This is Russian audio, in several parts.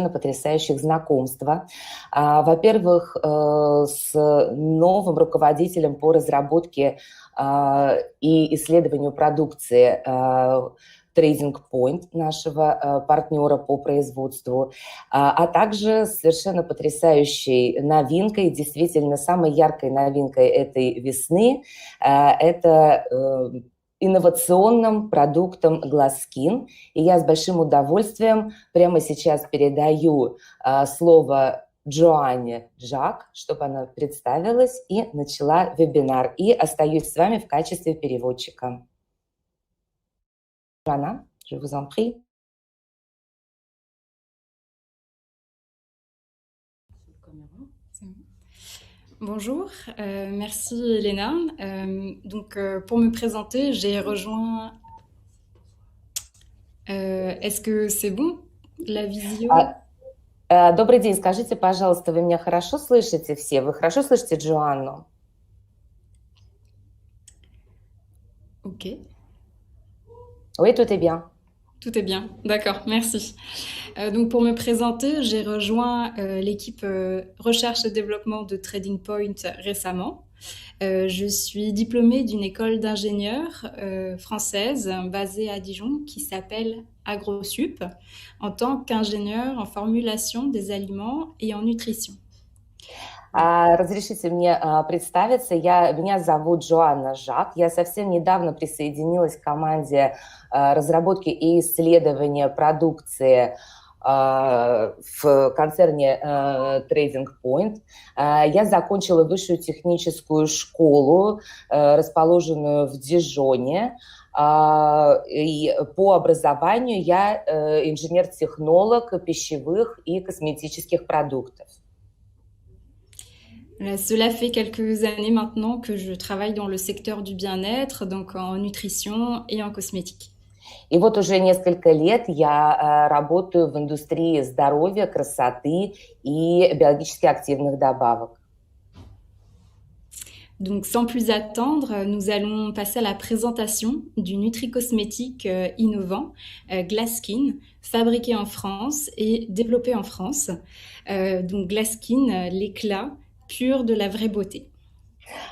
потрясающих знакомства. Во-первых, с новым руководителем по разработке и исследованию продукции Trading Point, нашего партнера по производству, а также совершенно потрясающей новинкой, действительно самой яркой новинкой этой весны, это инновационным продуктом Glasskin. И я с большим удовольствием прямо сейчас передаю слово Джоанне Жак, чтобы она представилась и начала вебинар. И остаюсь с вами в качестве переводчика. Joanna, je vous en prie. Bonjour, merci Elena. Pour me présenter, j'ai rejoint... Est-ce que c'est bon, la visio? Добрый день, скажите, пожалуйста, вы меня хорошо слышите все? Вы хорошо слышите Джоанну? Ok. Oui, tout est bien. Tout est bien, d'accord, merci. Donc pour me présenter, j'ai rejoint l'équipe recherche et développement de Trading Point récemment. Je suis diplômée d'une école d'ingénieurs française basée à Dijon qui s'appelle AgroSup en tant qu'ingénieur en formulation des aliments et en nutrition. Разрешите мне представиться. Меня зовут Джоанна Жак. Я совсем недавно присоединилась к команде разработки и исследования продукции в концерне Trading Point. Я закончила высшую техническую школу, расположенную в Дижоне. И по образованию я инженер-технолог пищевых и косметических продуктов. Cela fait quelques années maintenant que je travaille dans le secteur du bien-être, donc en nutrition et en cosmétique. И вот уже несколько лет я работаю в индустрии здоровья, красоты и биологически активных добавок. Donc, sans plus attendre, nous allons passer à la présentation du nutri-cosmétique innovant Glasskin, fabriqué en France et développé en France. Donc, Glasskin, l'éclat pur de la vraie beauté.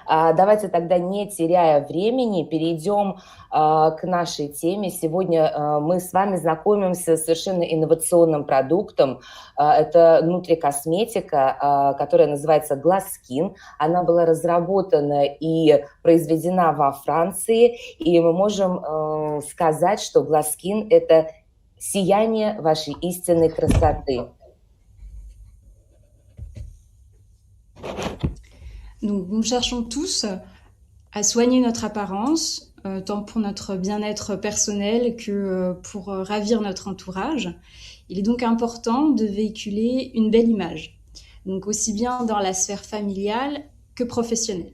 Давайте тогда, не теряя времени, перейдем к нашей теме. Сегодня мы с вами знакомимся с совершенно инновационным продуктом. Это нутрикосметика, которая называется Glasskin. Она была разработана и произведена во Франции, и мы можем сказать, что Glasskin – это сияние вашей истинной красоты. Donc, nous cherchons tous à soigner notre apparence, tant pour notre bien-être personnel que pour ravir notre entourage. Il est donc important de véhiculer une belle image, donc aussi bien dans la sphère familiale que professionnelle.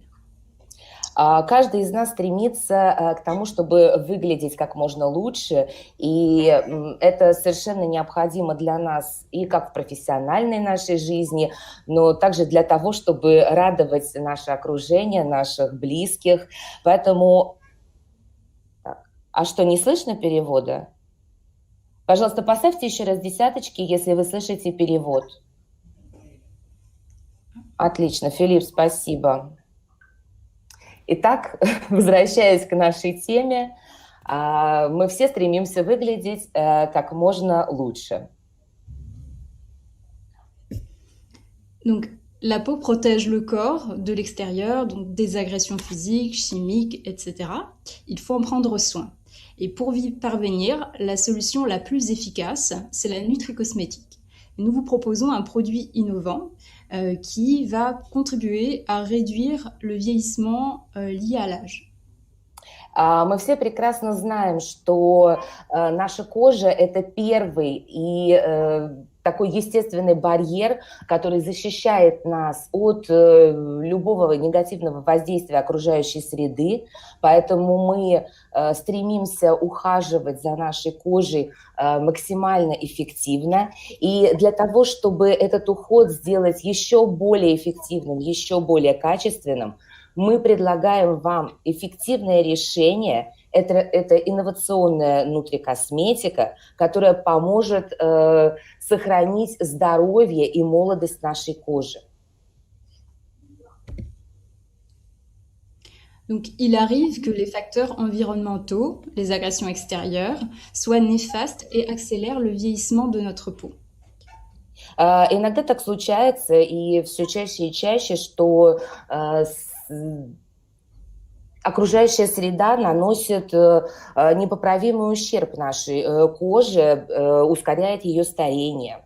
Каждый из нас стремится к тому, чтобы выглядеть как можно лучше, и это совершенно необходимо для нас и как в профессиональной нашей жизни, но также для того, чтобы радовать наше окружение, наших близких. Поэтому... А что, не слышно перевода? Пожалуйста, поставьте еще раз десяточки, если вы слышите перевод. Отлично, Филипп, спасибо. Итак, возвращаясь к нашей теме, мы все стремимся выглядеть как можно лучше. Donc, la peau protège le corps de l'extérieur, donc des agressions physiques, chimiques, etc. Il faut en prendre soin. Et pour y parvenir, la solution la plus efficace, c'est la nutri-cosmétique. Nous vous proposons un produit innovant qui va contribuer à réduire le vieillissement lié à l'âge. Мы все прекрасно знаем, что наша кожа – это первый и такой естественный барьер, который защищает нас от любого негативного воздействия окружающей среды. Поэтому мы стремимся ухаживать за нашей кожей максимально эффективно. И для того, чтобы этот уход сделать еще более эффективным, еще более качественным, мы предлагаем вам эффективное решение это инновационная нутрикосметика, которая поможет сохранить здоровье и молодость нашей кожи. Donc, il arrive que les facteurs environnementaux, les agressions extérieures, soient néfastes et accélèrent le vieillissement de notre peau. Иногда так случается, и все чаще и чаще, что окружающая среда наносит непоправимый ущерб нашей коже, ускоряет ее старение.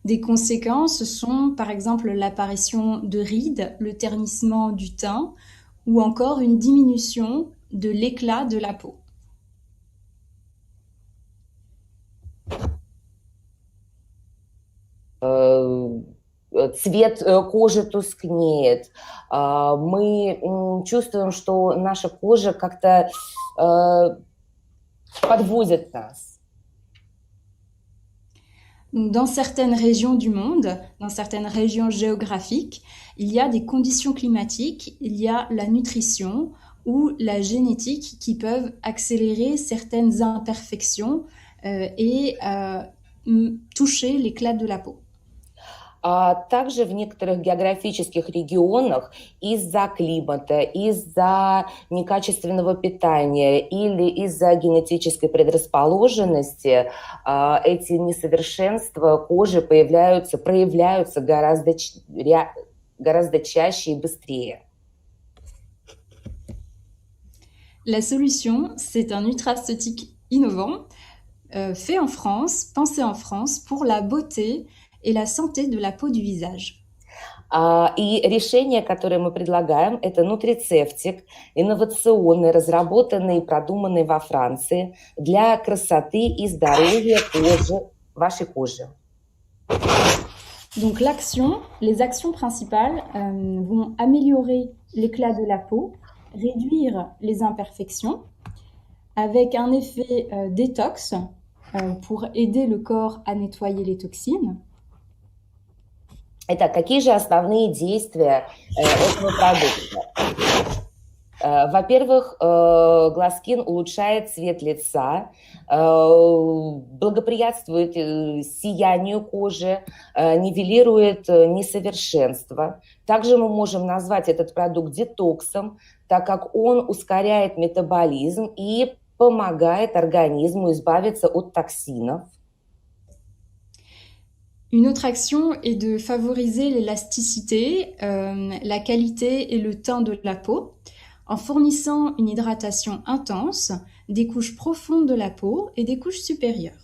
Des conséquences sont par exemple l'apparition de rides, le ternissement du teint ou encore une diminution de l'éclat de la peau. Цвет кожи тускнеет. Мы чувствуем, что наша кожа как-то подводит нас. Dans certaines régions du monde, dans certaines régions géographiques, il y a des conditions climatiques, il y a la nutrition ou la génétique qui peuvent accélérer certaines imperfections et toucher l'éclat de la peau. А также в некоторых географических регионах из-за климата, из-за некачественного питания или из-за генетической предрасположенности эти несовершенства кожи проявляются гораздо чаще и быстрее. La solution, c'est un nutraceutique innovant, fait en France, pensé en France pour la beauté et la santé de la peau du visage. И решение, которое мы предлагаем, это нутрицептик, инновационный, разработанный и продуманный во Франции для красоты и здоровья кожи, вашей кожи. Donc les actions principales vont améliorer l'éclat de la peau, réduire les imperfections, avec un effet détox pour aider le corps à nettoyer les toxines. Итак, какие же основные действия этого продукта? Во-первых, Glasskin улучшает цвет лица, благоприятствует сиянию кожи, нивелирует несовершенства. Также мы можем назвать этот продукт детоксом, так как он ускоряет метаболизм и помогает организму избавиться от токсинов. Une autre action est de favoriser l'élasticité, la qualité et le teint de la peau en fournissant une hydratation intense, des couches profondes de la peau et des couches supérieures.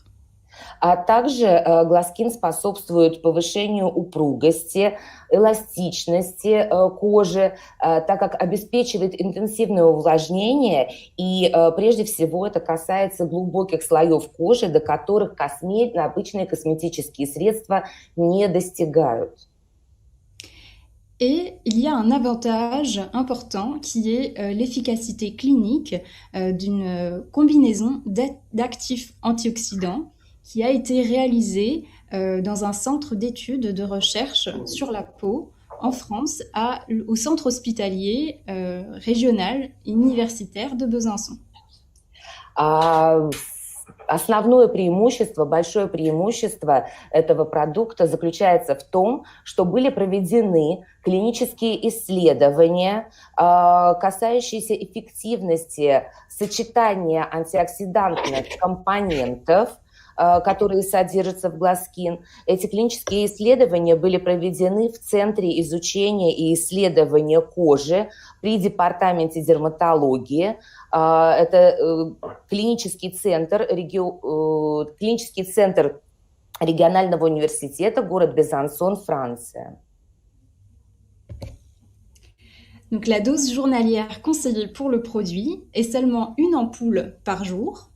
А также Glasskin способствует повышению упругости, эластичности кожи, так как обеспечивает интенсивное увлажнение, и прежде всего это касается глубоких слоев кожи, до которых обычные косметические средства не достигают. Et il y a un avantage important qui est l'efficacité clinique d'une combinaison d'actifs antioxydants qui a été réalisée dans un centre d'études de recherche sur la peau en France au centre hospitalier régional et universitaire de Besançon. Основное преимущество, большое преимущество этого продукта заключается в том, что были проведены клинические исследования, касающиеся эффективности сочетания антиоксидантных компонентов, которые содержатся в Glasskin. Эти клинические исследования были проведены в Центре изучения и исследования кожи при Департаменте дерматологии. Это клинический центр регионального университета, город Безансон, Франция. Donc, la dose journalière conseillée pour le produit est seulement une ampoule par jour.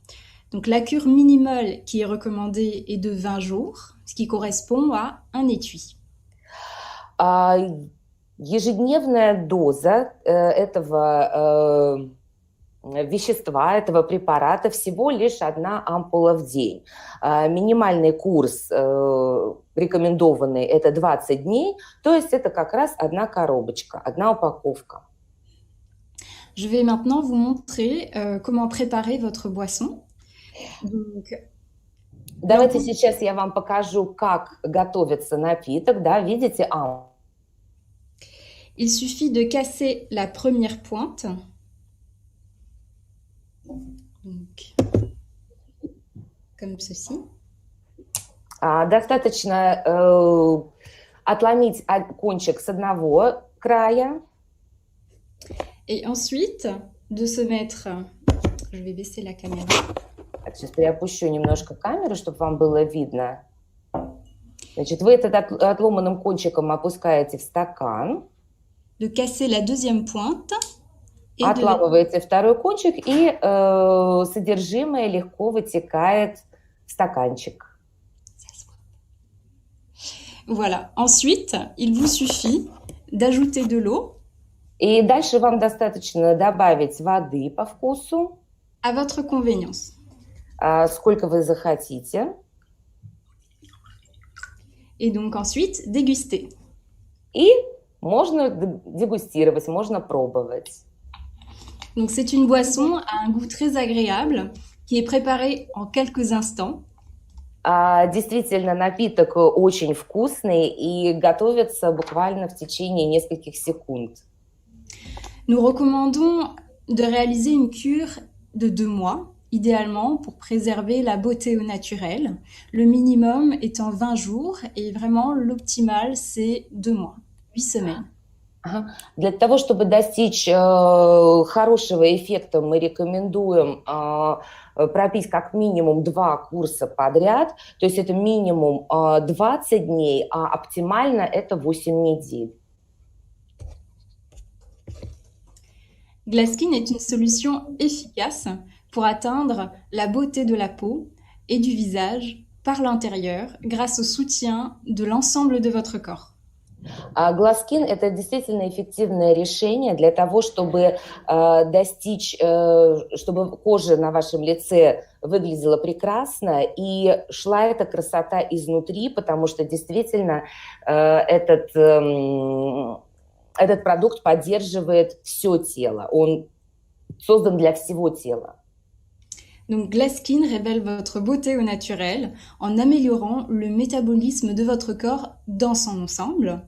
Donc, la cure minimale qui est recommandée est de 20 jours, ce qui correspond à un étui. Ежедневная доза этого вещества, этого препарата всего лишь 1 ампула в день. Минимальный курс рекомендованный – это 20 дней, то есть это как раз 1 коробочка, 1 упаковка. Je vais maintenant vous montrer comment préparer votre boisson. Donc, Давайте сейчас я вам покажу, как готовится напиток. Да, видите? il suffit de casser la première pointe. Donc, comme ceci. Достаточно отломить кончик с одного края. Et ensuite, de se mettre... Je vais baisser la caméra. Так, сейчас я опущу немножко камеру, чтобы вам было видно. Значит, вы этот отломанным кончиком опускаете в стакан. De casser la deuxième pointe. Отламываете второй кончик, и содержимое легко вытекает в стаканчик. Voilà. Ensuite, il vous suffit d'ajouter de l'eau. И дальше вам достаточно добавить воды по вкусу. À votre convenience. Сколько вы захотите. Et donc ensuite, déguster. И можно дегустировать, можно пробовать. Donc c'est une boisson à un goût très agréable qui est préparée en quelques instants. Действительно, напиток очень вкусный и готовится буквально в течение нескольких секунд. Nous recommandons de réaliser une cure de 2 mois, idéalement pour préserver la beauté au naturel. Le minimum étant 20 jours et vraiment l'optimal c'est 2 mois, 8 semaines. Для того, чтобы достичь хорошего эффекта, мы рекомендуем пропить как минимум 2 курса подряд, то есть это минимум 20 дней, а оптимально это 8 недель. Glaskin est une solution efficace pour atteindre la beauté de la peau et du visage par l'intérieur grâce au soutien de l'ensemble de votre corps. Glaskin – это действительно эффективное решение для того, чтобы достичь, чтобы кожа на вашем лице выглядела прекрасно и шла эта красота изнутри, потому что действительно этот продукт поддерживает все тело, он создан для всего тела. Donc Glaskin révèle votre beauté au naturel en améliorant le métabolisme de votre corps dans son ensemble.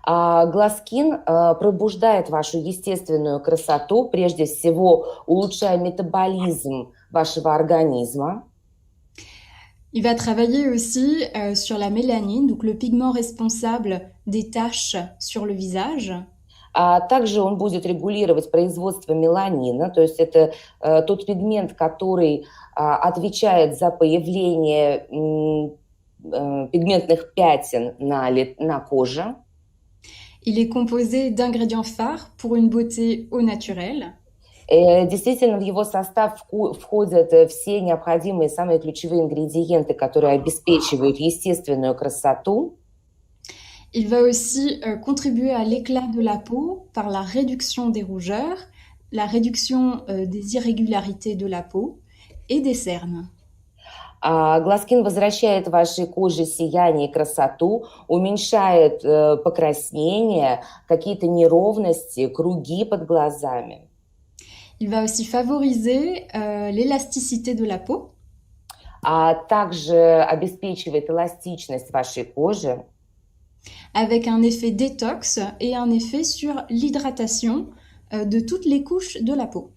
Glaskin пробуждает вашу естественную красоту, прежде всего улучшая метаболизм вашего организма. Il va travailler aussi sur la mélanine, donc le pigment responsable des taches sur le visage. Также он будет регулировать производство меланина, то есть это тот пигмент, который отвечает за появление пигментных пятен на коже. Il est composé d'ingrédients phares pour une beauté au naturel. Действительно, в его состав входят все необходимые, самые ключевые ингредиенты, которые обеспечивают естественную красоту. Il va aussi contribuer à l'éclat de la peau par la réduction des rougeurs, la réduction des irrégularités de la peau et des cernes. Glaskin возвращает вашей коже сияние и красоту, уменьшает покраснение, какие-то неровности, круги под глазами. Il va aussi favoriser l'élasticité de la peau. Также обеспечивает эластичность вашей кожи. Avec un effet détox et un effet sur l'hydratation de toutes les couches de la peau.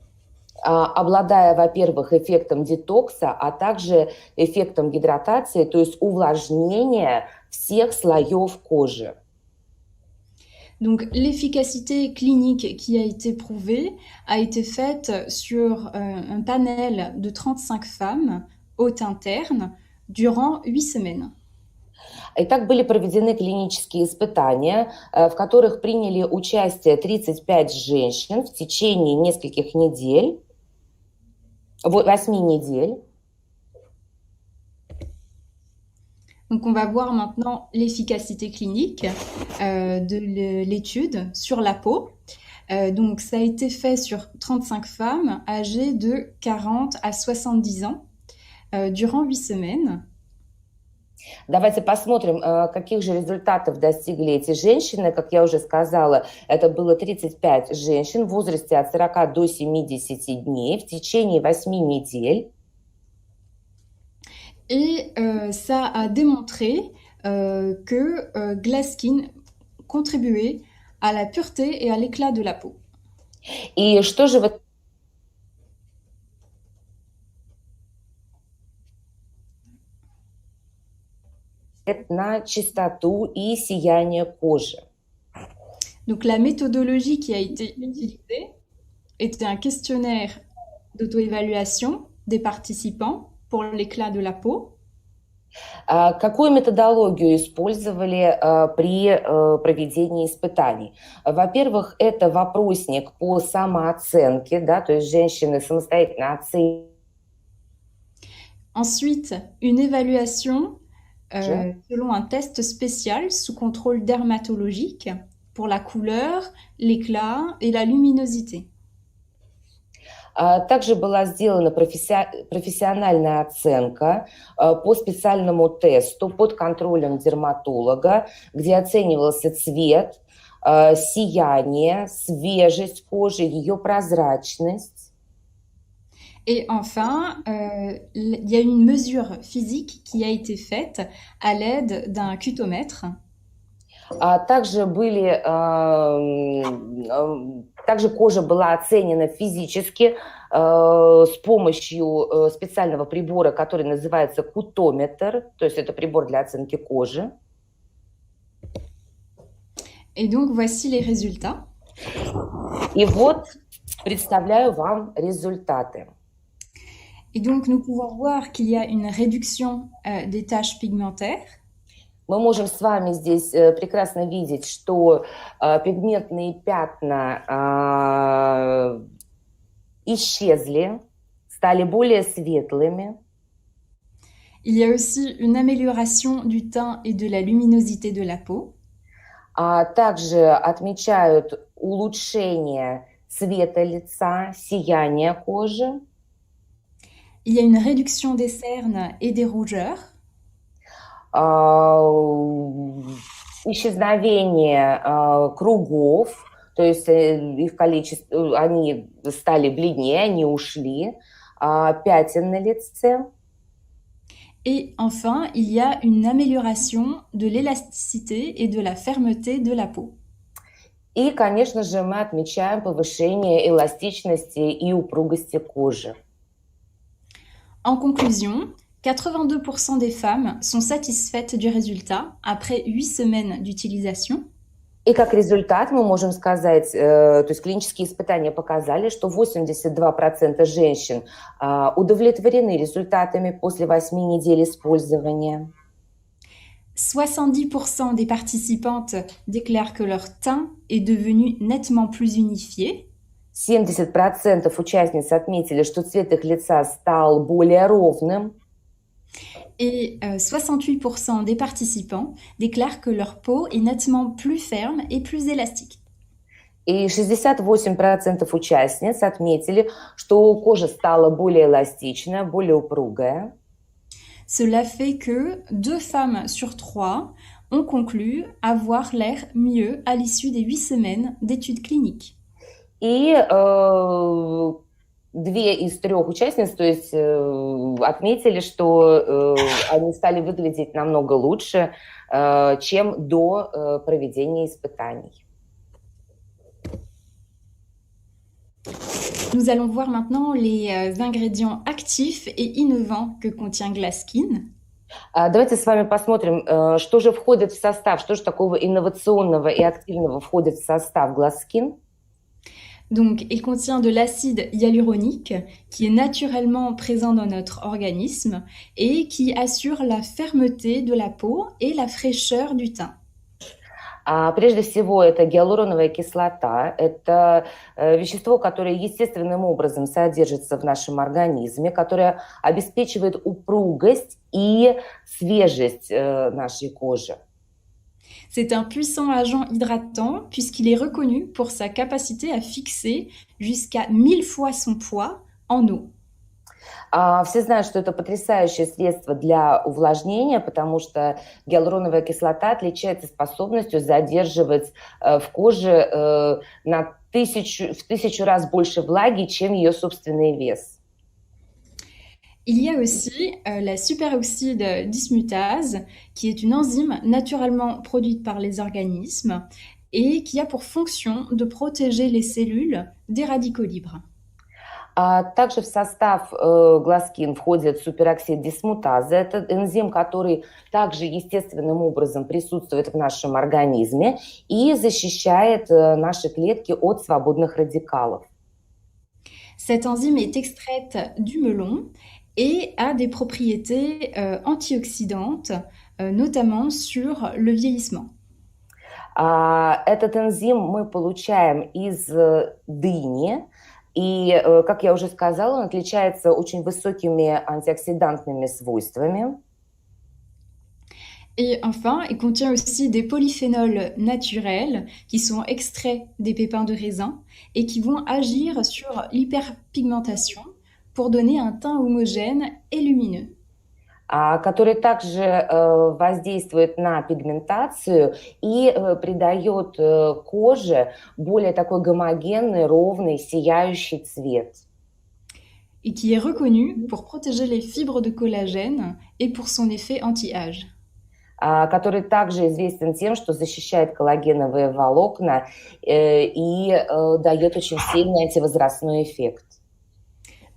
Обладая, во-первых, эффектом детокса, а также эффектом гидратации, то есть увлажнения всех слоев кожи. Donc l'efficacité clinique qui a été prouvée a été faite sur un panel de 35 femmes hôtes internes durant 8 semaines. Итак, были проведены клинические испытания, в которых приняли участие 35 женщин в течение нескольких недель, 8 недель. Donc on va voir maintenant l'efficacité clinique de l'étude sur la peau. Donc ça a été fait sur 35 femmes âgées de 40 à 70 ans durant 8 semaines. Давайте посмотрим, каких же результатов достигли эти женщины. Как я уже сказала, это было 35 женщин в возрасте от 40 до 70 дней в течение 8 недель. Et ça a démontré que Glasskin contribuait à la pureté et à l'éclat de la peau. И что же вот на чистоту и сияние кожи? Donc la méthodologie qui a été utilisée était un questionnaire d'auto-évaluation des participants pour l'éclat de la peau. Какую методологию использовали при проведении испытаний? Во-первых, это вопросник по самооценке, да, то есть женщины самостоятельно оценивают. Ensuite, une évaluation selon un test spécial sous contrôle dermatologique pour la couleur, l'éclat et la luminosité. Также была сделана профессиональная оценка по специальному тесту под контролем дерматолога, где оценивался цвет, сияние, свежесть кожи, ее прозрачность. Et enfin, il y a une mesure physique qui a été faite à l'aide d'un cutomètre. Также кожа была оценена физически с помощью специального прибора, который называется кутометр, то есть это прибор для оценки кожи. Et donc, voici les résultats. И вот представляю вам результаты. Et donc, nous pouvons voir qu'il y a une réduction des taches pigmentaires. Мы можем с вами здесь прекрасно видеть, что пигментные пятна исчезли, стали более светлыми. Il y a aussi une amélioration du teint et de la luminosité de la peau. Также отмечают улучшение цвета лица, сияние кожи. Il y a une réduction des cernes et des rougeurs. Исчезновение кругов, то есть их количество, они стали бледнее, они ушли, пятен на лице. Et enfin, il y a une amélioration de l'élasticité et de la fermeté de la peau. И, конечно же, мы отмечаем повышение эластичности и упругости кожи. En conclusion, 82% des femmes sont satisfaites du résultat après 8 semaines d'utilisation. И как результат мы можем сказать, то есть клинические испытания показали, что 82% женщин удовлетворены результатами после 8 недель использования. 70% des participantes déclarent que leur teint est devenu nettement plus unifié. 70% участниц отметили, что цвет их лица стал более ровным. Et 68% des participants déclarent que leur peau est nettement plus ferme et plus élastique. И 68% участниц отметили, что кожа стала более эластичная, более упругая. Cela fait que 2 femmes sur 3 ont conclu avoir l'air mieux à l'issue des 8 semaines d'études cliniques. И 2 из 3 участниц, то есть отметили, что они стали выглядеть намного лучше, чем до проведения испытаний. Nous allons voir maintenant les ingrédients actifs et innovants que contient Glasskin. Давайте с вами посмотрим, что же входит в состав, что же такого инновационного и активного входит в состав Glasskin. Donc, il contient de l'acide hyaluronique qui est naturellement présent dans notre organisme et qui assure la fermeté de la peau et la fraîcheur du teint. Прежде всего, это гиалуроновая кислота. Это вещество, которое естественным образом содержится в нашем организме, которое обеспечивает упругость и свежесть нашей кожи. C'est un puissant agent hydratant puisqu'il est reconnu pour sa capacité à fixer jusqu'à 1000 fois son poids en eau. Все знают, что это потрясающее средство для увлажнения, потому что гиалуроновая кислота отличается способностью задерживать в коже в 1000 раз больше влаги, чем ее собственный вес. Il y a aussi la superoxyde dismutase, qui est une enzyme naturellement produite par les organismes et qui a pour fonction de protéger les cellules des radicaux libres. Также в состав гласкин входит супероксид дисмутазы. Это энзим, который также естественным образом присутствует в нашем организме и защищает наши клетки от свободных радикалов. Cette enzyme est extraite du melon et a des propriétés antioxydantes, notamment sur le vieillissement. Этот энзим мы получаем из дыни, и, как я уже сказала, он отличается очень высокими антиоксидантными свойствами. Et enfin, il contient aussi des polyphénols naturels qui sont extraits des pépins de raisin et qui vont agir sur l'hyperpigmentation pour donner un teint homogène et lumineux. Который также воздействует на пигментацию и придает коже более такой гомогенный, ровный, сияющий цвет. Et qui est reconnu pour protéger les fibres de collagène et pour son effet anti-âge. Который также известен тем, что защищает коллагеновые волокна и дает очень сильный антивозрастной эффект.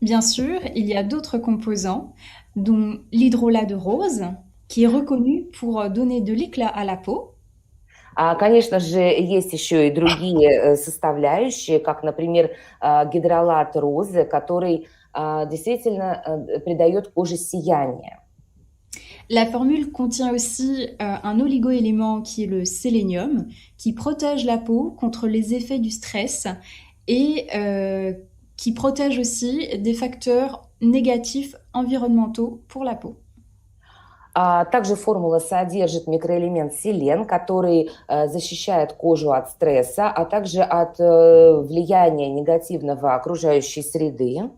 Bien sûr, il y a d'autres composants, dont l'hydrolat de rose, qui est reconnu pour donner de l'éclat à la peau. Конечно же, есть еще и другие составляющие, как, например, гидролат розы, который действительно придает коже сияние. La formule contient aussi un oligoélément qui est le sélénium, qui protège la peau contre les effets du stress et qui protège aussi des facteurs négatifs environnementaux pour la peau. Также формула содержит микроэлемент селен, который защищает кожу от стресса, а также от влияния негативного окружающей среды.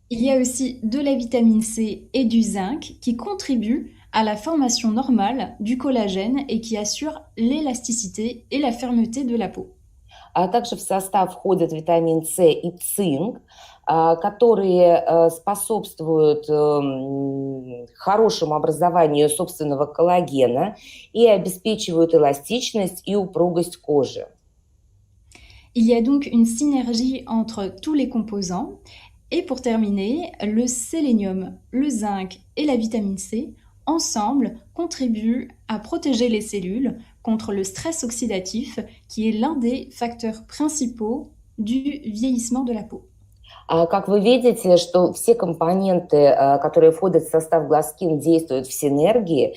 Il y a aussi de la vitamine C et du zinc qui contribuent à la formation normale du collagène et qui assurent l'élasticité et la fermeté de la peau. Также в состав входят витамин С и цинк, которые способствуют хорошему образованию собственного коллагена и обеспечивают эластичность и упругость кожи. Il y a donc une synergie entre tous les composants. Et pour terminer, le sélénium, le zinc et la vitamine C, ensemble, contribuent à protéger les cellules contre le stress oxydatif, qui est l'un des facteurs principaux du vieillissement de la peau. Как вы видите, что все компоненты, которые входят в состав гласкин, действуют в синергии,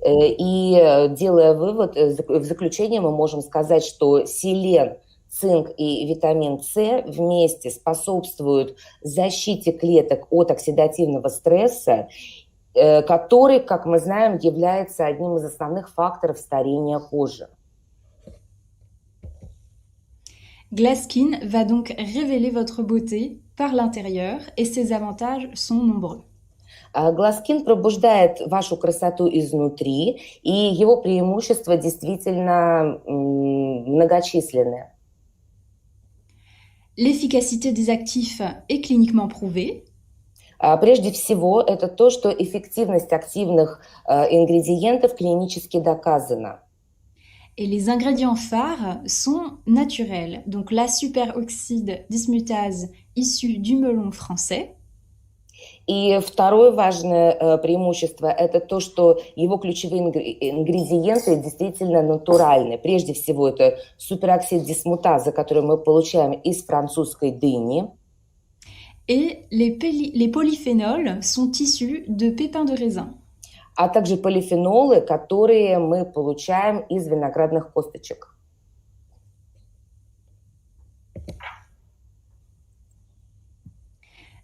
и делая вывод, в заключение мы можем сказать, что селен, цинк и витамин С вместе способствуют защите клеток от оксидативного стресса, который, как мы знаем, является одним из основных факторов старения кожи. Glaskin va donc révéler votre beauté par l'intérieur et ses avantages sont nombreux. Гласкин пробуждает вашу красоту изнутри, и его преимущества действительно многочисленны. L'efficacité des actifs est cliniquement prouvée. Прежде всего, это то, что эффективность активных ингредиентов клинически доказана. Et les ingrédients phares sont naturels. Donc la superoxyde dismutase issue du melon français. И второе важное преимущество – это то, что его ключевые ингредиенты действительно натуральны. Прежде всего, это супероксид дисмутазы, который мы получаем из французской дыни. Et les polyphénols sont issus de pépins de raisin. А также полифенолы, которые мы получаем из виноградных косточек.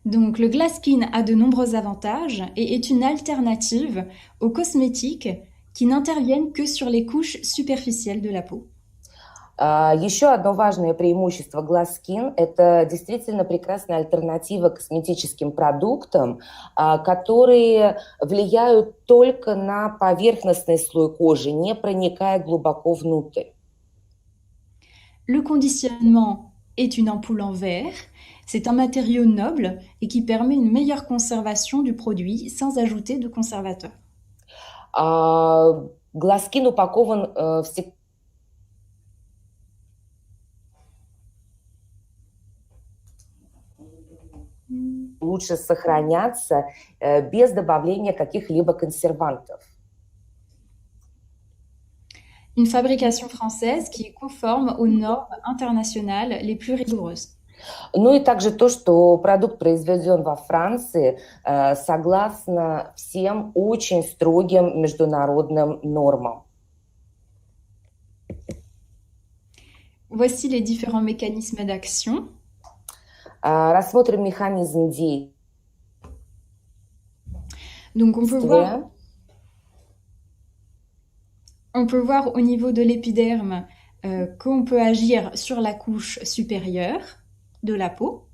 Donc le Glaskin a de nombreux avantages et est une alternative aux cosmétiques qui n'interviennent que sur les couches superficielles de la peau. Еще одно важное преимущество Glasskin – это действительно прекрасная альтернатива косметическим продуктам, которые влияют только на поверхностный слой кожи, не проникая глубоко внутрь. Le conditionnement est une ampoule en verre. C'est un matériau noble et qui permet une meilleure conservation du produit sans ajouter de conservateur. Glasskin упакован лучше сохраняться без добавления каких-либо консервантов. Une fabrication française qui est conforme aux normes internationales les plus rigoureuses. Ну и также то, что продукт произведен во Франции согласно всем очень строгим международным нормам. Voici les différents mécanismes d'action. Рассмотрим механизм действия. Donc on peut voir au niveau de l'épiderme qu'on peut agir sur la couche supérieure de la peau.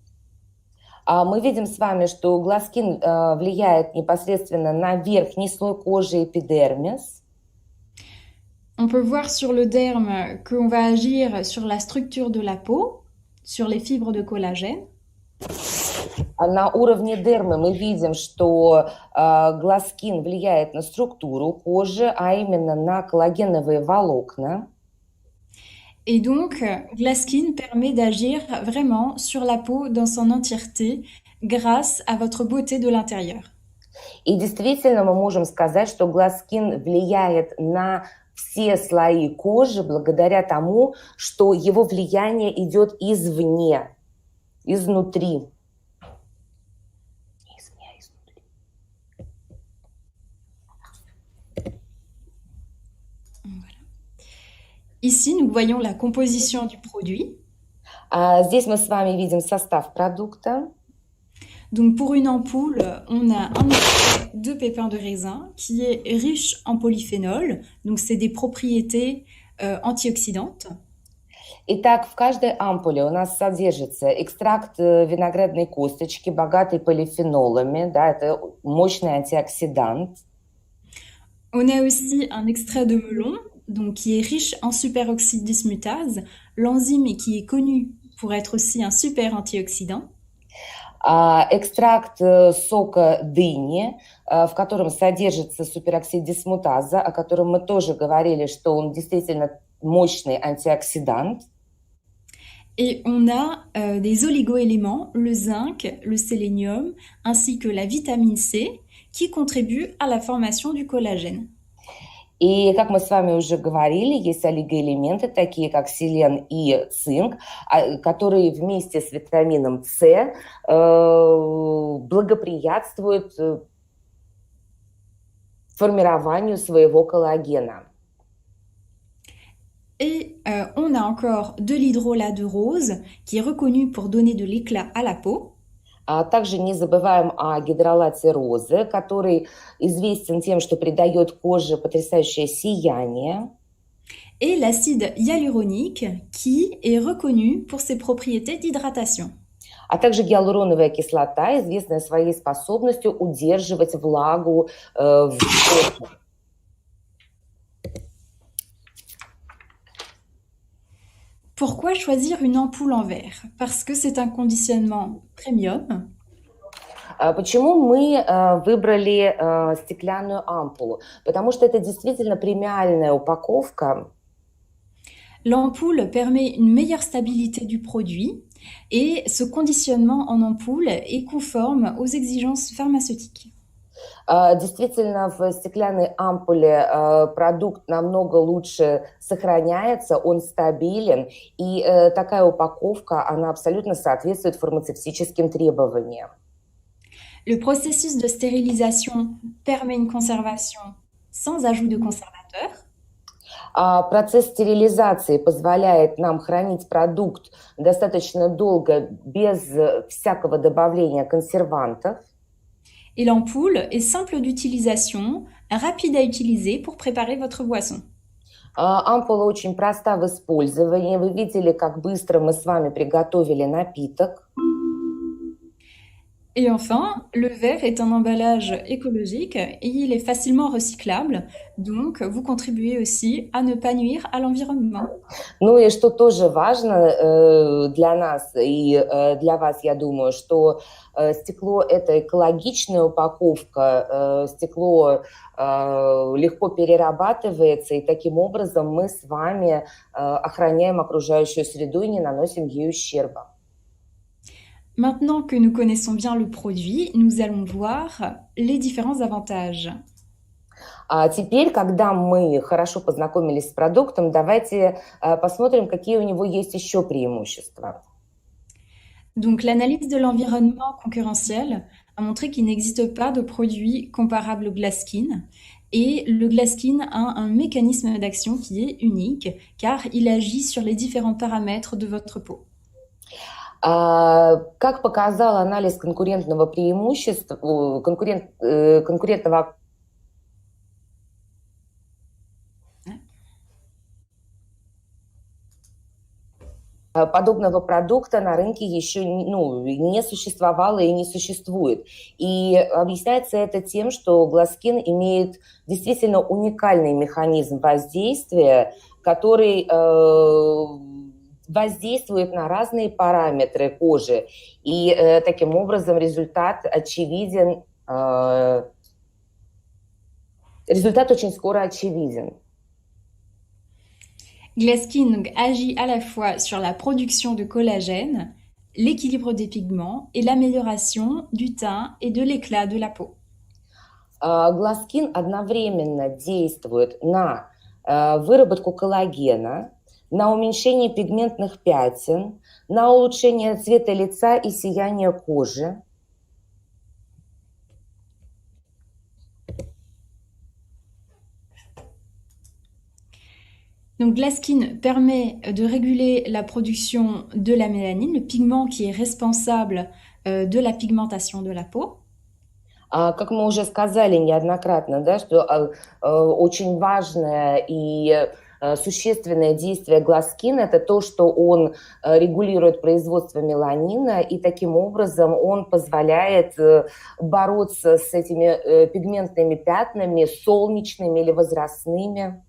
Мы видим с вами, что Glasskin влияет непосредственно на верхний слой кожи эпидермис. On peut voir sur le derme qu'on va agir sur la structure de la peau, sur les fibres de collagène. На уровне дермы мы видим, что Glasskin влияет на структуру кожи, а именно на коллагеновые волокна. Et donc, Glasskin permet d'agir vraiment sur la peau dans son entièreté grâce à votre beauté de l'intérieur. И действительно мы можем сказать, что Glasskin влияет на все слои кожи благодаря тому, что его влияние идет извне, изнутри. Ici, nous voyons la composition du produit. Здесь мы с вами видим состав продукта. Donc, pour une ampoule, on a un extrait de pépins de raisin qui est riche en polyphénol. Donc, c'est des propriétés antioxydantes. Итак, в каждой ампуле у нас содержится экстракт виноградной косточки, богатый полифенолами, да, это мощный антиоксидант. On a aussi un extrait de melon, donc qui est riche en superoxyde dismutase, l'enzyme qui est connu pour être aussi un super antioxydant. Экстракт сока дыни, в котором содержится супероксид дисмутаза, о котором мы тоже говорили, что он действительно мощный антиоксидант. Et on a des oligoéléments, le zinc, le sélénium, ainsi que la vitamine C, qui contribuent à la formation du collagène. И, как мы с вами уже говорили, есть олигоэлементы, такие как селен и цинк, которые вместе с витамином С благоприятствуют формированию своего коллагена. Et on a encore de l'hydrolat de rose, qui est reconnu pour donner de l'éclat à la peau. Также не забываем о гидролате розы, который известен тем, что придает коже потрясающее сияние. Et l'acide hyaluronique, qui est reconnu pour ses propriétés d'hydratation. А также гиалуроновая кислота, известная своей способностью удерживать влагу в коже. Pourquoi choisir une ampoule en verre? Parce que c'est un conditionnement premium. Почему мы выбрали стеклянную ампулу? Потому что это действительно премиальная упаковка. L'ampoule permet une meilleure stabilité du produit et ce conditionnement en ampoule est conforme aux exigences pharmaceutiques. Действительно, в стеклянной ампуле продукт намного лучше сохраняется, он стабилен, и такая упаковка, она абсолютно соответствует фармацевтическим требованиям. Le processus de stérilisation permet une conservation sans ajout de conservateur. Процесс стерилизации позволяет нам хранить продукт достаточно долго без всякого добавления консервантов. Et l'ampoule est simple d'utilisation, rapide à utiliser pour préparer votre boisson. Ампула очень проста в использовании. Вы видели, как быстро мы с вами приготовили напиток. Et enfin, le verre est un emballage écologique et il est facilement recyclable, donc vous contribuez aussi à ne pas nuire à l'environnement. Ну и что тоже важно для нас и для вас, я думаю, что стекло – это экологичная упаковка, стекло легко перерабатывается, и таким образом мы с вами охраняем окружающую среду и не наносим ей ущерба. Maintenant que nous connaissons bien le produit, nous allons voir les différents avantages. А теперь, когда мы хорошо познакомились с продуктом, давайте посмотрим, какие у него есть еще преимущества. Donc l'analyse de l'environnement concurrentiel a montré qu'il n'existe pas de produit comparable au Glaskin. Et le Glaskin a un mécanisme d'action qui est unique car il agit sur les différents paramètres de votre peau. Как показал анализ конкурентного преимущества, конкурентного подобного продукта на рынке еще не существовало и не существует. И объясняется это тем, что Glaskin имеет действительно уникальный механизм воздействия, который воздействует на разные параметры кожи. И таким образом результат очевиден, результат очень скоро очевиден. Glaskin donc, agit à la fois sur la production de collagène, l'équilibre des pigments et l'amélioration du teint et de l'éclat de la peau. Glaskin одновременно действует на выработку коллагена, на уменьшение пигментных пятен, на улучшение цвета лица и сияния кожи. Donc Glaskin permet de réguler la production de la mélanine, le pigment qui est responsable de la pigmentation de la peau. Как мы уже сказали неоднократно, да, что очень важное и существенное действие Glaskin – это то, что он регулирует производство меланина, и таким образом он позволяет бороться с этими пигментными пятнами, солнечными или возрастными.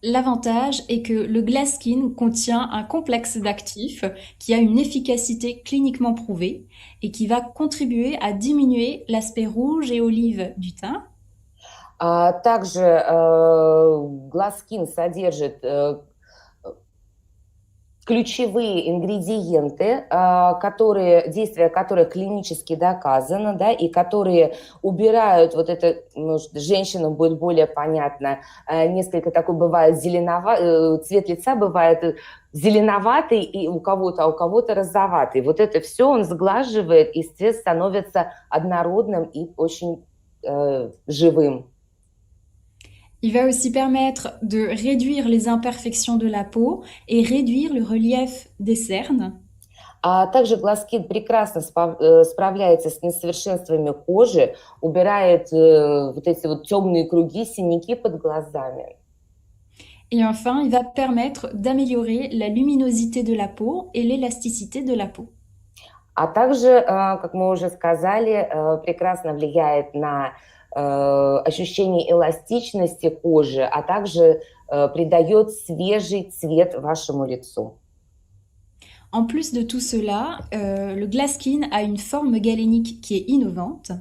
L'avantage est que le Glaskin contient un complexe d'actifs qui a une efficacité cliniquement prouvée et qui va contribuer à diminuer l'aspect rouge et olive du teint. Также Glaskin содержит ключевые ингредиенты, действия которых клинически доказано, да, и которые убирают вот это, может, женщинам будет более понятно, несколько такой бывает цвет лица бывает зеленоватый и у кого-то, а у кого-то розоватый. Вот это все он сглаживает, и цвет становится однородным и очень живым. Il va aussi permettre de réduire les imperfections de la peau et réduire le relief des cernes. А также Glaskin прекрасно справляется с несовершенствами кожи, убирает вот эти вот темные круги, синяки под глазами. Et enfin, il va permettre d'améliorer la luminosité de la peau et l'élasticité de la peau. А также, как мы уже сказали, прекрасно влияет на ощущение эластичности кожи, а также придает свежий цвет вашему лицу. En plus de tout cela, le Glaskin a une forme galénique qui est innovante.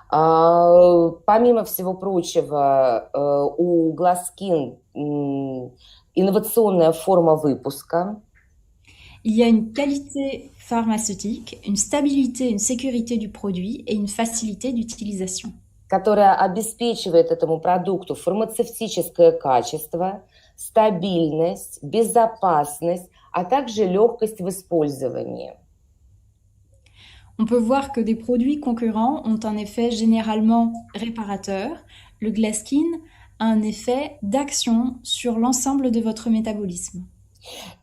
Помимо всего прочего, у Glaskin инновационная форма выпуска. Il y a une qualité pharmaceutique, une stabilité, une sécurité du produit et une facilité d'utilisation. Которая обеспечивает этому продукту фармацевтическое качество, стабильность, безопасность, а также легкость в использовании. On peut voir que des produits concurrents ont un effet généralement réparateur. Le Glaskin a un effet d'action sur l'ensemble de votre métabolisme.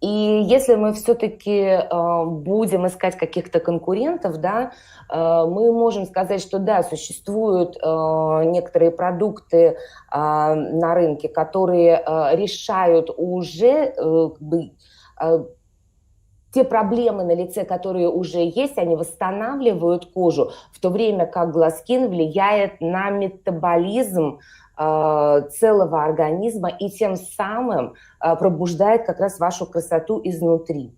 И если мы все-таки будем искать каких-то конкурентов, да, мы можем сказать, что да, существуют некоторые продукты на рынке, которые решают уже как бы, те проблемы на лице, которые уже есть, они восстанавливают кожу, в то время как гласкин влияет на метаболизм целого организма и тем самым пробуждает как раз вашу красоту изнутри.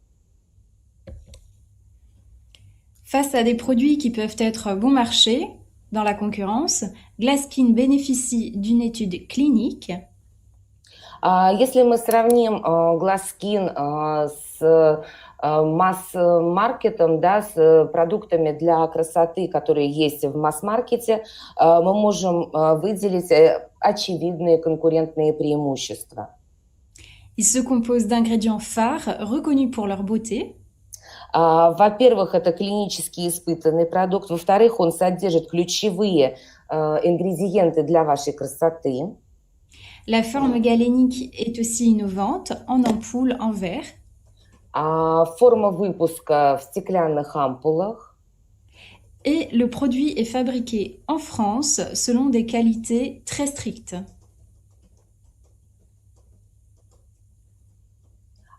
Face à des produits qui peuvent être bon marché dans la concurrence, Glaskin bénéficie d'une étude clinique. Если мы сравним гласкин с масс-маркетом, да, с продуктами для красоты, которые есть в масс-маркете, мы можем выделить очевидные конкурентные преимущества. Il se compose d'ingrédients phares reconnus pour leur beauté. Во-первых, это клинически испытанный продукт. Во-вторых, он содержит ключевые ингредиенты для вашей красоты. La forme galénique est aussi innovante en ampoule en verre. Форма выпуска в стеклянных ампулах. Et le produit est fabriqué en France selon des qualités très strictes.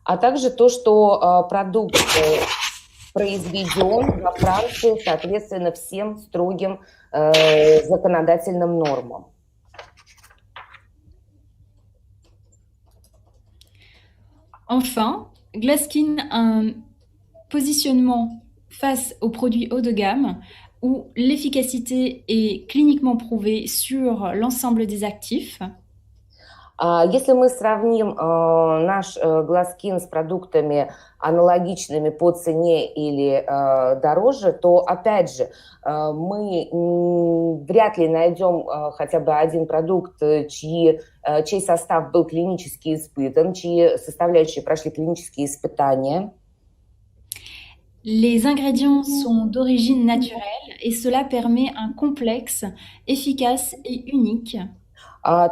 А также то, что продукт произведен во Франции, соответственно, всем строгим законодательным нормам. Enfin, Glaskin a un positionnement face aux produits haut de gamme où l'efficacité est cliniquement prouvée sur l'ensemble des actifs. Если мы сравним наш гласкин с продуктами аналогичными по цене или дороже, то, опять же, мы вряд ли найдем хотя бы один продукт, чей состав был клинически испытан, чьи составляющие прошли клинические испытания. Les ingrédients sont d'origine naturelle et cela permet un complexe efficace et unique.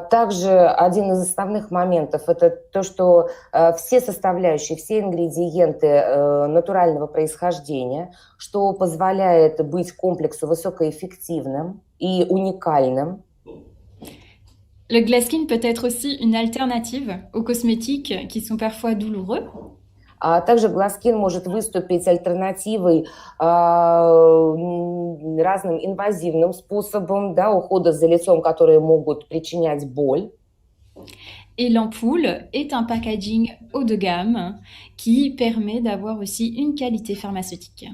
Также один из основных моментов – это то, что все составляющие, все ингредиенты натурального происхождения, что позволяет быть комплексу высокоэффективным и уникальным. Le Glaskin peut être aussi une alternative aux cosmétiques qui sont parfois douloureux. Также гласкин может выступить альтернативой разным инвазивным способам, да, ухода за лицом, которые могут причинять боль. Et l'ampoule est un packaging haut de gamme qui permet d'avoir aussi une qualité pharmaceutique.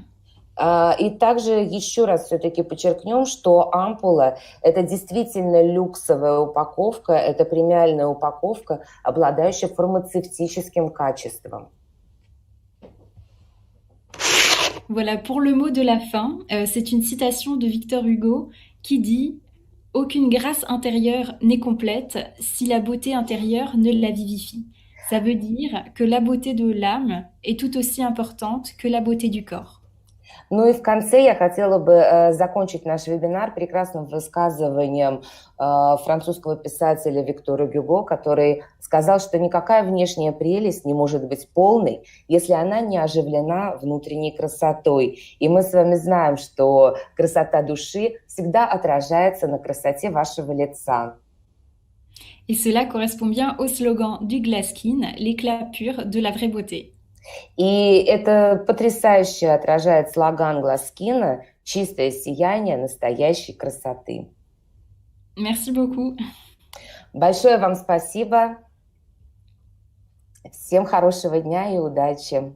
И также еще раз все-таки подчеркнем, что ампула – это действительно люксовая упаковка, это премиальная упаковка, обладающая фармацевтическим качеством. Voilà, pour le mot de la fin, c'est une citation de Victor Hugo qui dit « Aucune grâce intérieure n'est complète si la beauté intérieure ne la vivifie ». Ça veut dire que la beauté de l'âme est tout aussi importante que la beauté du corps. Ну и в конце я хотела бы закончить наш вебинар прекрасным высказыванием французского писателя Виктора Гюго, который сказал, что никакая внешняя прелесть не может быть полной, если она не оживлена внутренней красотой. И мы с вами знаем, что красота души всегда отражается на красоте вашего лица. Et cela correspond bien au slogan du Glaskin, l'éclat pur de la vraie beauté. И это потрясающе отражает слоган гласкина «Чистое сияние настоящей красоты». Merci beaucoup. Большое вам спасибо. Всем хорошего дня и удачи.